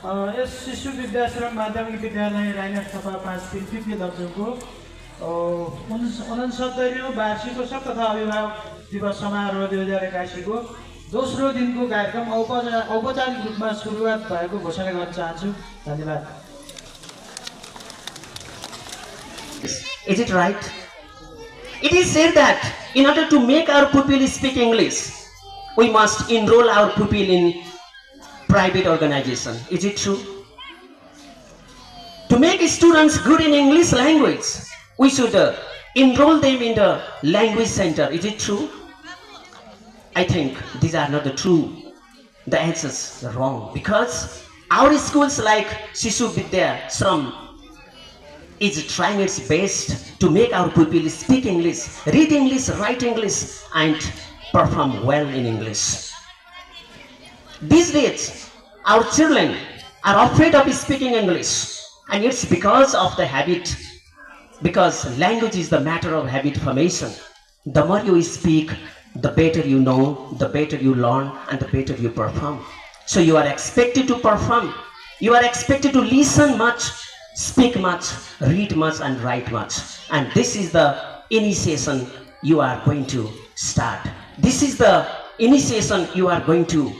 Yes शिशु विद्याश्रम माध्यमिक विद्यालय राइनर सभा 5 पृथ्वी दर्जनको 69औं वार्षिकोत्सव तथा अभिभावक दिवस समारोह 2081 को दोस्रो दिनको कार्यक्रम औपचारिक रूपमा सुरुवात भएको घोषणा गर्न चाहन्छु। धन्यवाद। Is it right? It is said that in order to make our pupil speak English, we must enroll our pupil in private organization. Is it true? To make students good in English language, we should enroll them in the language center. Is it true? I think these are not the true. The answers are wrong, because our schools like Shishu Vidyashram is trying its best to make our pupil speak English, read English, write English, and perform well in English. These days, our children are afraid of speaking English, and it's because of the habit, because language is the matter of habit formation. The more you speak, the better you know, the better you learn, and the better you perform. So you are expected to perform, you are expected to listen much, speak much, read much, and write much. And this is the initiation you are going to start. This is the initiation you are going to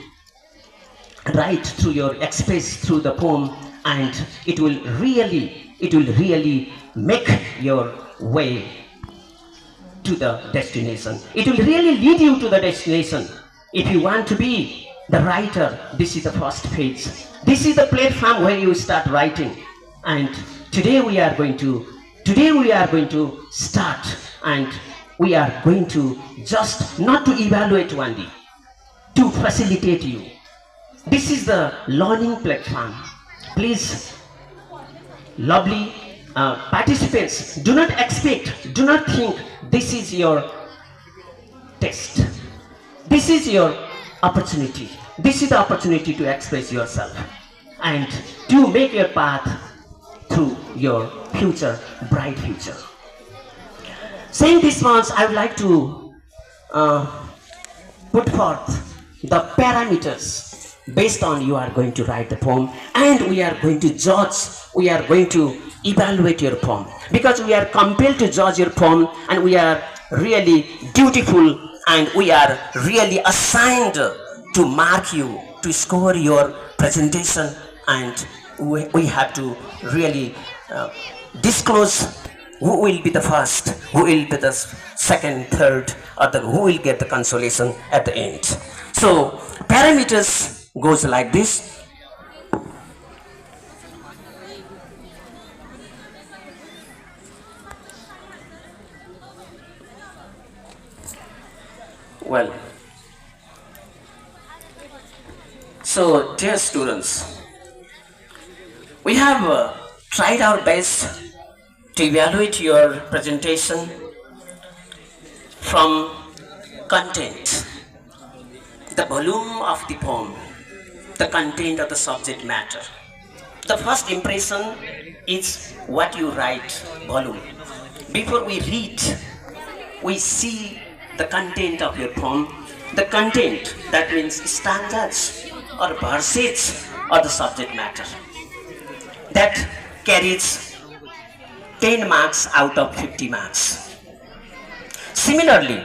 write through your express through the poem, and it will really make your way to the destination. It will really lead you to the destination. If you want to be the writer, this is the first phase. This is the platform where you start writing. And today we are going to start, and we are going to just not to evaluate only, to facilitate you. This is the learning platform. Please, lovely participants, do not expect, do not think this is your test. This is your opportunity. This is the opportunity to express yourself and to make your path through your future, bright future. Saying this once, I would like to put forth the parameters based on you are going to write the poem, and we are going to judge, we are going to evaluate your poem, because we are compelled to judge your poem, and we are really dutiful, and we are really assigned to mark you, to score your presentation, and we have to really disclose who will be the first, who will be the second, third, or who will get the consolation at the end. So parameters goes like this. Well, so dear students, we have tried our best to evaluate your presentation from content, the volume of the poem, the content of the subject matter. The first impression is what you write, volume. Before we read, we see the content of your poem. The content, that means stanzas or verses or the subject matter. That carries 10 marks out of 50 marks. Similarly,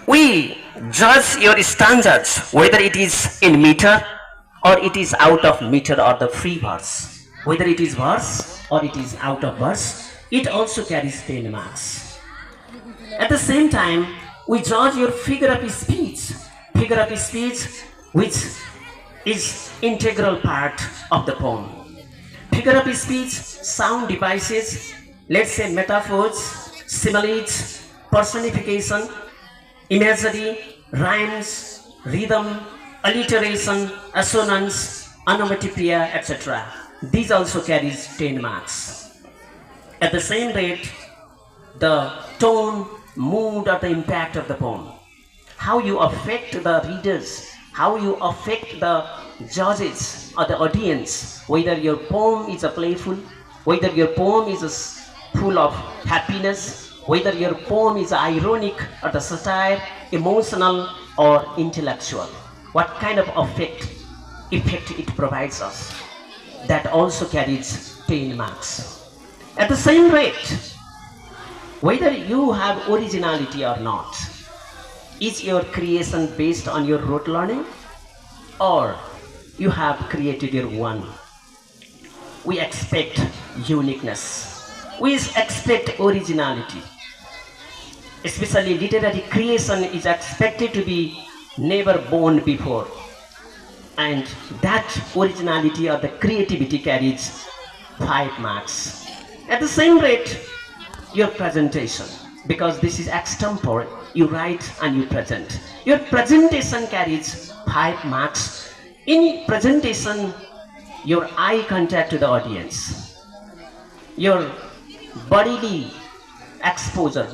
we judge your stanzas whether it is in meter or it is out of meter or the free verse. Whether it is verse or it is out of verse, it also carries 10 marks. At the same time, we judge your figure of speech which is integral part of the poem. Figure of speech, sound devices, let's say metaphors, similes, personification, imagery, rhymes, rhythm, alliteration, assonance, onomatopoeia, etc. These also carries 10 marks. At the same rate, the tone, mood, or the impact of the poem, how you affect the readers, how you affect the judges or the audience, whether your poem is a playful, whether your poem is full of happiness, whether your poem is ironic or the satire, emotional or intellectual. What kind of effect effect it provides us, that also carries 10 marks. At the same rate, whether you have originality or not, is your creation based on your rote learning, or you have created your one? We expect uniqueness. We expect originality. Especially literary creation is expected to be never born before. And that originality or the creativity carries 5 marks. At the same rate, your presentation, because this is extempore, you write and you present. Your presentation carries 5 marks. In presentation, your eye contact to the audience, your bodily exposure,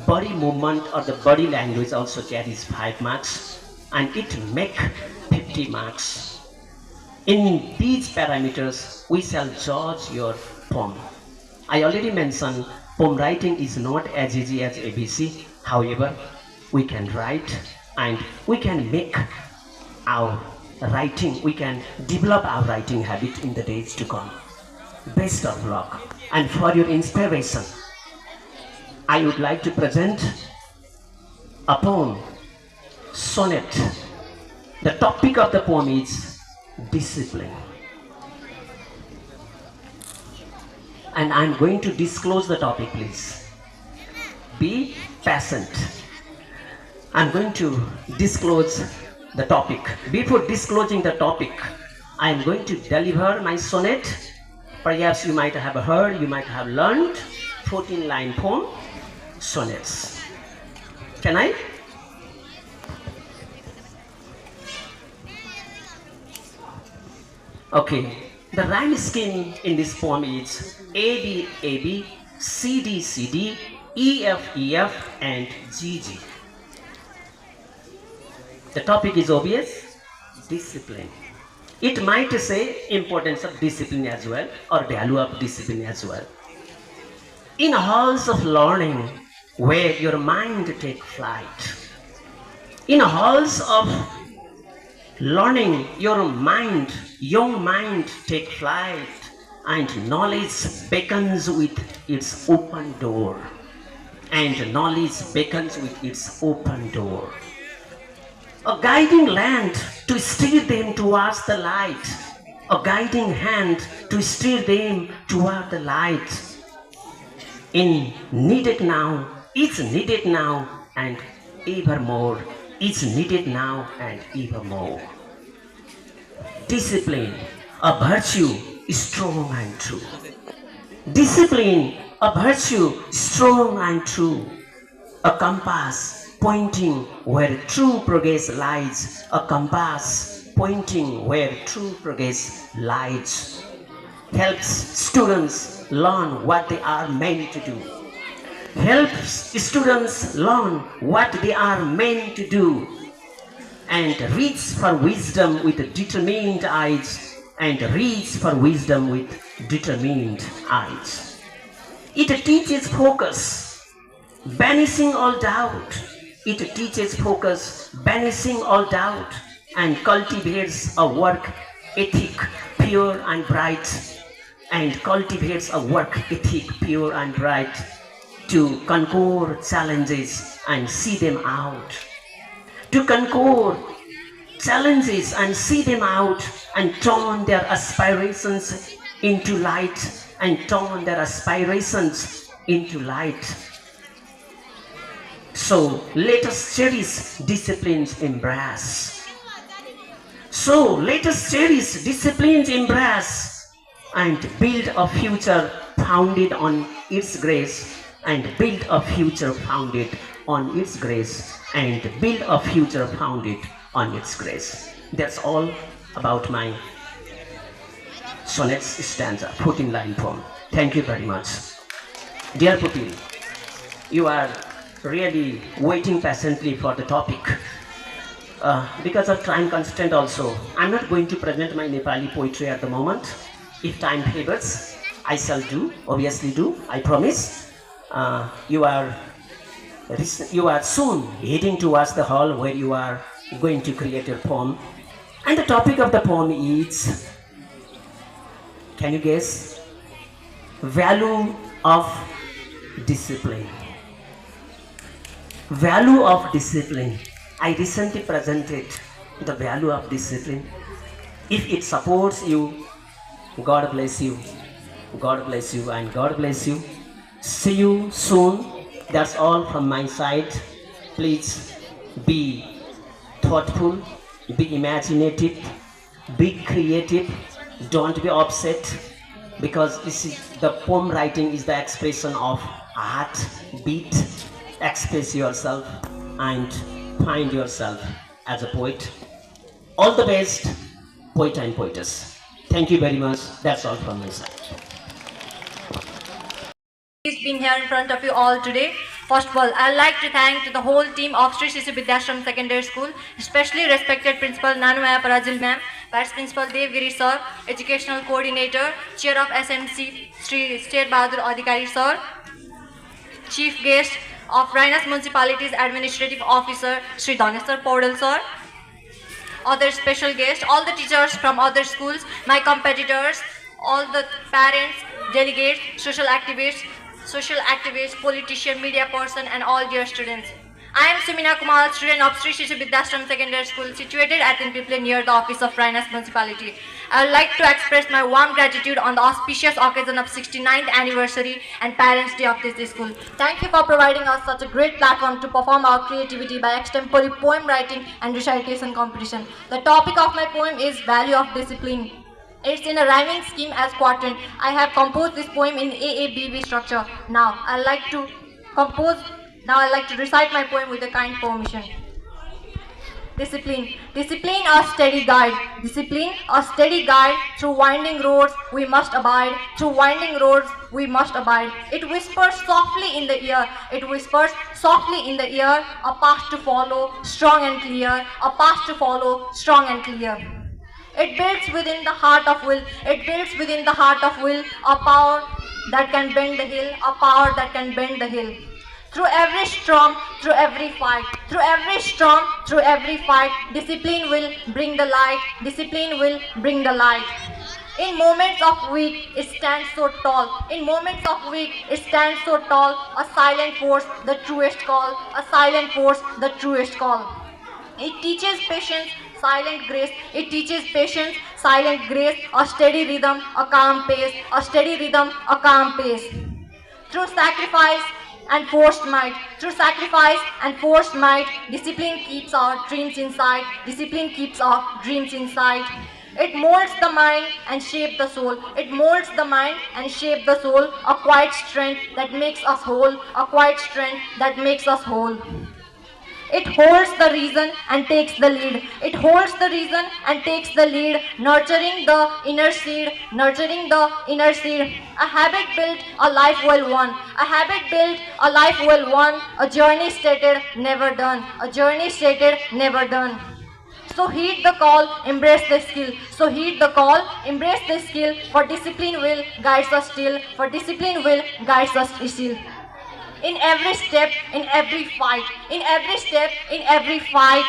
body movement or the body language also carries 5 marks, and it make 50 marks. In these parameters, we shall judge your poem. I already mentioned poem writing is not as easy as ABC. However, we can write and we can make our writing, we can develop our writing habit in the days to come. Best of luck. And for your inspiration, I would like to present a poem, sonnet. The topic of the poem is discipline. And I'm going to disclose the topic, please. Be patient. I'm going to disclose the topic. Before disclosing the topic, I'm going to deliver my sonnet. Perhaps you might have heard, you might have learned 14-line poem, sonnets. Can I? Okay. The rhyme scheme in this poem is A, B, A, B, C, D, C, D, E, F, E, F, and G, G. The topic is obvious, discipline. It might say importance of discipline as well, or value of discipline as well. In halls of learning, where your mind take flight. In halls of learning, your mind, young mind take flight, and knowledge beckons with its open door. And knowledge beckons with its open door. A guiding land to steer them towards the light. A guiding hand to steer them toward the light. In needed now, it's needed now, and evermore. It's needed now and evermore. Discipline, a virtue, strong and true. Discipline, a virtue, strong and true. A compass pointing where true progress lies. A compass pointing where true progress lies. Helps students learn what they are meant to do. Helps students learn what they are meant to do, and reach for wisdom with determined eyes, and reach for wisdom with determined eyes. It teaches focus, banishing all doubt. It teaches focus, banishing all doubt, and cultivates a work ethic pure and bright, and cultivates a work ethic pure and bright, to conquer challenges and see them out. To conquer challenges and see them out, and turn their aspirations into light, and turn their aspirations into light. So let us cherish discipline's embrace. So let us cherish discipline's embrace, and build a future founded on its grace, and build a future founded on its grace, and build a future founded on its grace. That's all about my sonnets stanza, 14-line poem. Thank you very much. Dear Pupil, you are really waiting patiently for the topic. Because of time constraint also, I'm not going to present my Nepali poetry at the moment. If time favors, I shall do, obviously do, I promise. You are soon heading towards the hall where you are going to create your poem. And the topic of the poem is, can you guess? Value of discipline. Value of discipline. I recently presented the value of discipline. If it supports you, God bless you. God bless you and God bless you. See you soon. That's all from my side. Please be thoughtful, be imaginative, be creative. Don't be upset, because this is the poem writing is the expression of art, beat. Express yourself and find yourself as a poet. All the best, poet and poetess. Thank you very much. That's all from my side. Being here in front of you all today. First of all, I'd like to thank the whole team of Sri Sisi Vidyashram Secondary School, especially respected Principal Nanumaya Parajil Ma'am, Vice Principal Devgiri Sir, Educational Coordinator, Chair of SMC, Sri Sher Bahadur Adhikari Sir, Chief Guest of Rainas Municipality's Administrative Officer, Sri Dhaneswar Paudal Sir, other special guests, all the teachers from other schools, my competitors, all the parents, delegates, social activists, politician, media person, and all dear students. I am Sumina Kumar, student of Sri Sisi Vidyashram Secondary School, situated at Tinpipli near the office of Rainas Municipality. I would like to express my warm gratitude on the auspicious occasion of 69th anniversary and Parents' Day of this school. Thank you for providing us such a great platform to perform our creativity by extempore poem writing and recitation competition. The topic of my poem is Value of Discipline. It's in a rhyming scheme as quatrain. I have composed this poem in AABB structure. Now I like to recite my poem with a kind permission. Discipline. Discipline, a steady guide. Discipline, a steady guide. Through winding roads we must abide. Through winding roads we must abide. It whispers softly in the ear. It whispers softly in the ear. A path to follow, strong and clear. A path to follow, strong and clear. It builds within the heart of will. It builds within the heart of will a power that can bend the hill. A power that can bend the hill. Through every storm, through every fight, through every storm, through every fight, discipline will bring the light. Discipline will bring the light. In moments of weak, it stands so tall. In moments of weak, it stands so tall. A silent force, the truest call. A silent force, the truest call. It teaches patience, silent grace. It teaches patience, silent grace. A steady rhythm, a calm pace. A steady rhythm, a calm pace. Through sacrifice and forced might, through sacrifice and forced might, discipline keeps our dreams inside. Discipline keeps our dreams inside. It molds the mind and shapes the soul. It molds the mind and shapes the soul. A quiet strength that makes us whole. A quiet strength that makes us whole. It holds the reason and takes the lead. It holds the reason and takes the lead, nurturing the inner seed, nurturing the inner seed. A habit built, a life well won. A habit built, a life well won. A journey stated, never done. A journey stated, never done. So heed the call, embrace the skill. So heed the call, embrace the skill. For discipline will guides us still. For discipline will guides us still. In every step, in every fight, in every step, in every fight,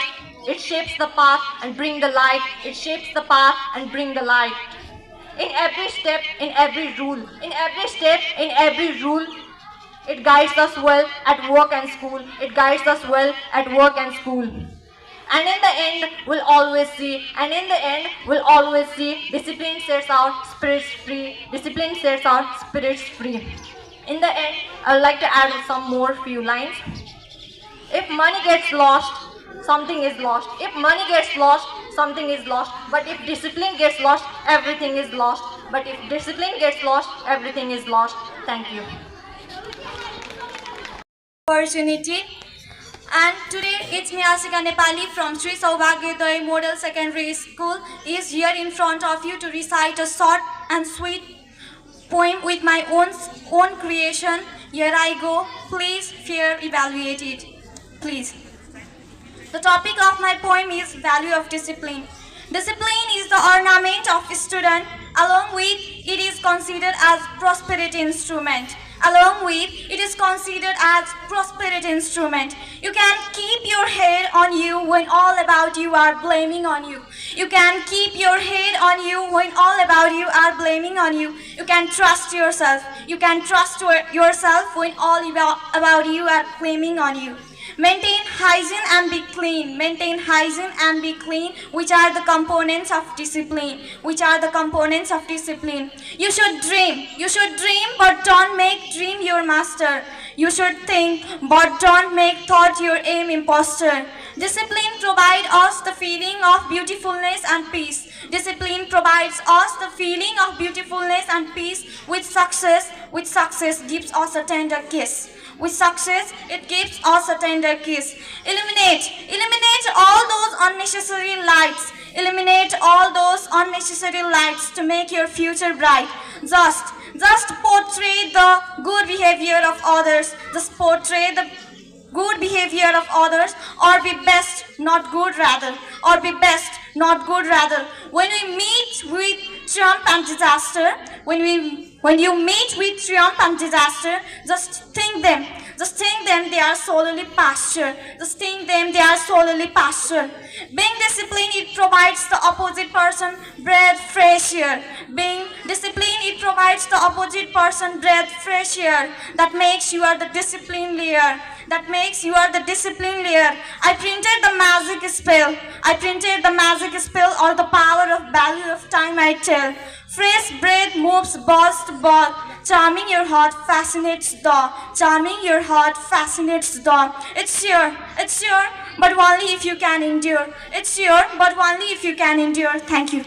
it shapes the path and bring the light. It shapes the path and bring the light. In every step, in every rule, in every step, in every rule, it guides us well at work and school. It guides us well at work and school. And in the end, we'll always see, and in the end, we'll always see, discipline sets our spirits free. Discipline sets our spirits free. In the end, I would like to add some more few lines. If money gets lost, something is lost. If money gets lost, something is lost. But if discipline gets lost, everything is lost. But if discipline gets lost, everything is lost. Thank you. Opportunity. And today it's me Asika Nepali from Sri Saubhagyodaya Model Secondary School is here in front of you to recite a short and sweet poem with my own creation. Here I go. Please fear evaluate it. Please. The topic of my poem is value of discipline. Discipline is the ornament of a student. Along with it is considered as prosperity instrument. Along with it is considered as prosperity instrument. You can keep your head on you when all about you are blaming on you. You can keep your head on you when all about you are blaming on you. You can trust yourself. You can trust yourself when all about you are claiming on you. Maintain hygiene and be clean. Maintain hygiene and be clean, which are the components of discipline. Which are the components of discipline. You should dream. You should dream, but don't make dream your master. You should think, but don't make thought your aim imposter. Discipline provides us the feeling of beautifulness and peace. Discipline provides us the feeling of beautifulness and peace. With success gives us a tender kiss. With success, it gives us a tender kiss. Eliminate all those unnecessary lights. Eliminate all those unnecessary lights to make your future bright. Just portray the good behavior of others. Just portray the good behavior of others, or be best, not good rather. Or be best, not good rather. When we meet with triumph and disaster, when you meet with triumph and disaster, just think them they are solely pasture. Just think them they are solely pasture. Being disciplined, it provides the opposite person breath fresh air. Being disciplined, it provides the opposite person breath fresh air. That makes you are the disciplined layer. That makes you are the disciplined layer. I printed the magic spell. I printed the magic spell, or the power of value of time I tell. Fresh breath moves buzz to buzz. Charming your heart fascinates the. Charming your heart fascinates the. It's sure, but only if you can endure. It's sure, but only if you can endure. Thank you.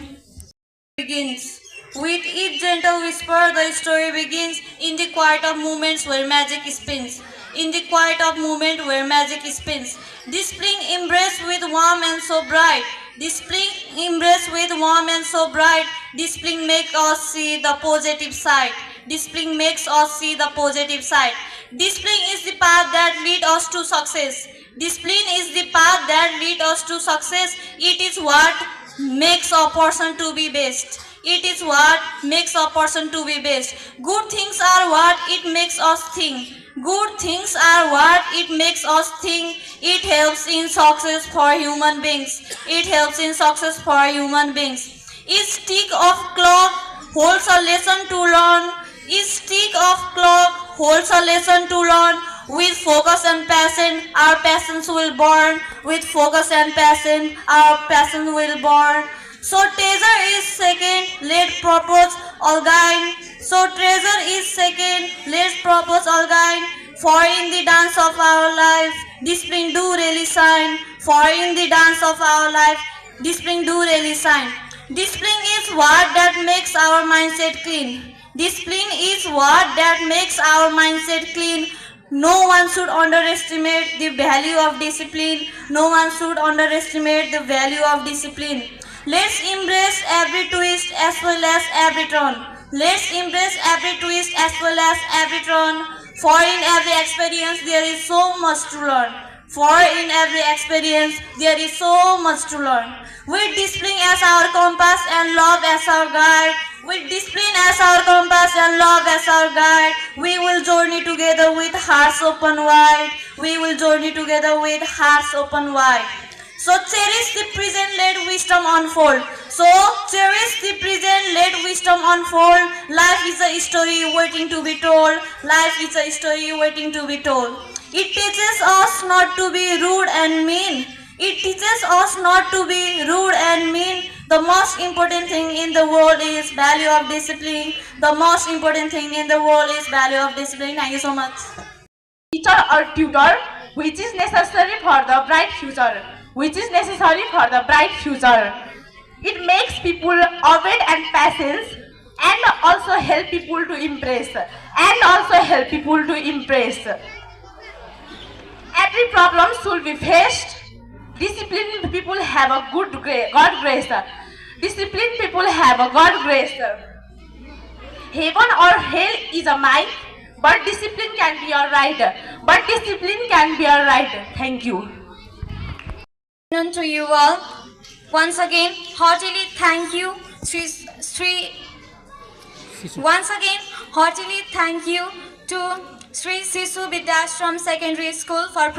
Begins. With each gentle whisper, the story begins. In the quiet of moments where magic spins. In the quiet of moment where magic spins. This spring embrace with warm and so bright. This spring embrace with warm and so bright. This spring makes us see the positive side. This spring makes us see the positive side. This spring is the path that leads us to success. This spring is the path that leads us to success. It is what makes a person to be best. It is what makes a person to be best. Good things are what it makes us think. Good things are what it makes us think. It helps in success for human beings. It helps in success for human beings. Each tick of clock holds a lesson to learn. Each tick of clock holds a lesson to learn. With focus and passion, our passions will burn. With focus and passion, our passion will burn. So treasure is second, let purpose all guide. So treasure is second, let purpose all guide. For in the dance of our life, discipline do really shine. For in the dance of our life, discipline do really shine. Discipline is what that makes our mindset clean. Discipline is what that makes our mindset clean. No one should underestimate the value of discipline. No one should underestimate the value of discipline. Let's embrace every twist as well as every turn. Let's embrace every twist as well as every turn. For in every experience there is so much to learn. For in every experience there is so much to learn. With discipline as our compass and love as our guide. With discipline as our compass and love as our guide, we will journey together with hearts open wide. We will journey together with hearts open wide. So cherish the present, let wisdom unfold. So cherish the present, let wisdom unfold. Life is a story waiting to be told. Life is a story waiting to be told. It teaches us not to be rude and mean. It teaches us not to be rude and mean. The most important thing in the world is value of discipline. The most important thing in the world is value of discipline. Thank you so much. Teacher or tutor, which is necessary for the bright future. Which is necessary for the bright future. It makes people aware and patience, and also help people to impress. And also help people to impress. Every problem should be faced. Disciplined people have a good God grace. Disciplined people have a God grace. Heaven or hell is a might, but discipline can be your right. But discipline can be your right. Thank you. To you all, once again, heartily thank you, Once again, heartily thank you to Sri Sisu Vidashram Secondary School for